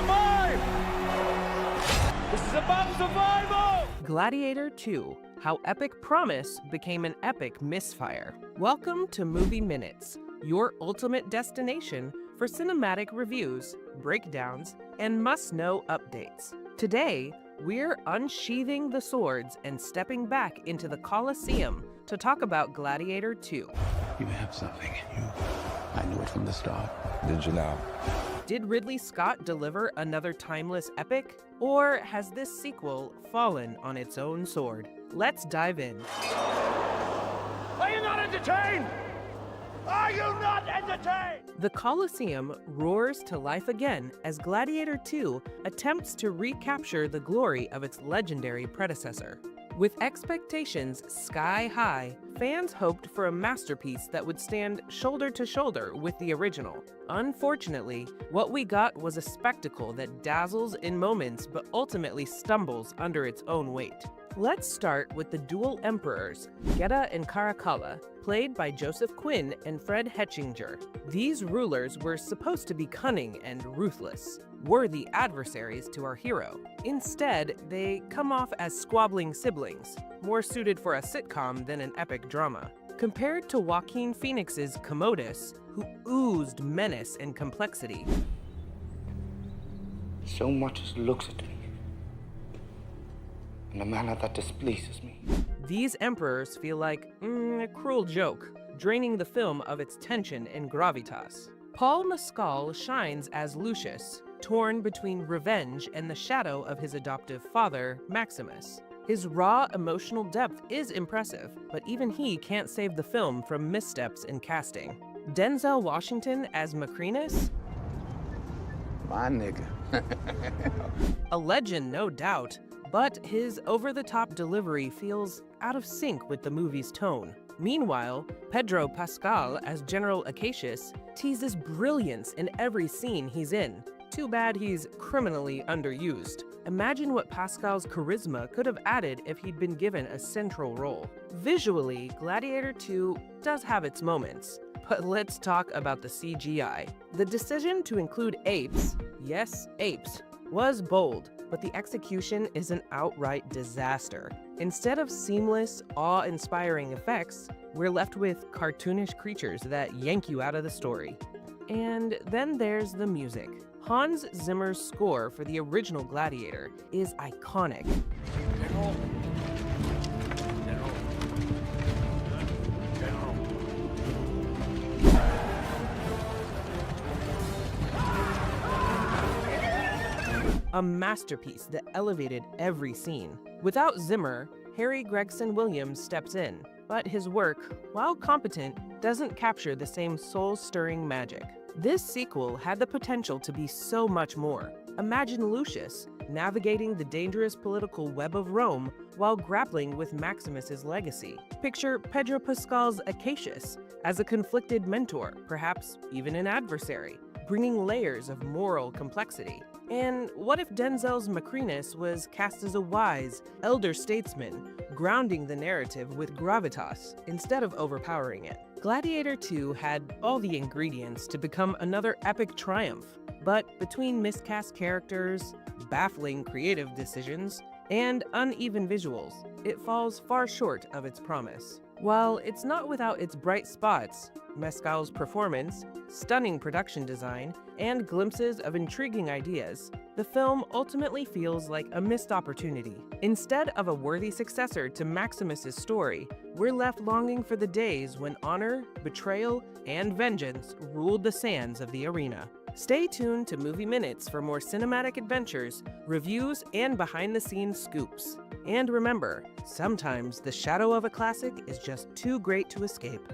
survive! This is about survival! Gladiator 2, How Epic Promise Became an Epic Misfire. Welcome to Movie Minutes, your ultimate destination for cinematic reviews, breakdowns, and must-know updates. Today, we're unsheathing the swords and stepping back into the Colosseum to talk about Gladiator 2. You have something in you. I knew it from the start. Did you now? Did Ridley Scott deliver another timeless epic? Or has this sequel fallen on its own sword? Let's dive in. Are you not entertained? Are you not entertained? The Colosseum roars to life again as Gladiator 2 attempts to recapture the glory of its legendary predecessor. With expectations sky high, fans hoped for a masterpiece that would stand shoulder to shoulder with the original. Unfortunately, what we got was a spectacle that dazzles in moments but ultimately stumbles under its own weight. Let's start with the dual emperors, Geta and Caracalla, played by Joseph Quinn and Fred Hetchinger. These rulers were supposed to be cunning and ruthless, worthy adversaries to our hero. Instead, they come off as squabbling siblings, more suited for a sitcom than an epic drama. Compared to Joaquin Phoenix's Commodus, who oozed menace and complexity. So much as looks at me in a manner that displeases me. These emperors feel like a cruel joke, draining the film of its tension and gravitas. Paul Mescal shines as Lucius, torn between revenge and the shadow of his adoptive father, Maximus. His raw emotional depth is impressive, but even he can't save the film from missteps in casting. Denzel Washington as Macrinus? My nigga. A legend, no doubt, but his over-the-top delivery feels out of sync with the movie's tone. Meanwhile, Pedro Pascal as General Acacius teases brilliance in every scene he's in. Too bad he's criminally underused. Imagine what Pascal's charisma could have added if he'd been given a central role. Visually, Gladiator 2 does have its moments, but let's talk about the CGI. The decision to include apes, yes, apes, was bold, but the execution is an outright disaster. Instead of seamless, awe-inspiring effects, we're left with cartoonish creatures that yank you out of the story. And then there's the music. Hans Zimmer's score for the original Gladiator is iconic. General. A masterpiece that elevated every scene. Without Zimmer, Harry Gregson Williams steps in, but his work, while competent, doesn't capture the same soul-stirring magic. This sequel had the potential to be so much more. Imagine Lucius navigating the dangerous political web of Rome while grappling with Maximus's legacy. Picture Pedro Pascal's Acacius as a conflicted mentor, perhaps even an adversary, bringing layers of moral complexity. And what if Denzel's Macrinus was cast as a wise, elder statesman, grounding the narrative with gravitas instead of overpowering it? Gladiator 2 had all the ingredients to become another epic triumph, but between miscast characters, baffling creative decisions, and uneven visuals, it falls far short of its promise. While it's not without its bright spots, Mescal's performance, stunning production design, and glimpses of intriguing ideas, the film ultimately feels like a missed opportunity. Instead of a worthy successor to Maximus's story, we're left longing for the days when honor, betrayal, and vengeance ruled the sands of the arena. Stay tuned to Movie Minutes for more cinematic adventures, reviews, and behind-the-scenes scoops. And remember, sometimes the shadow of a classic is just too great to escape.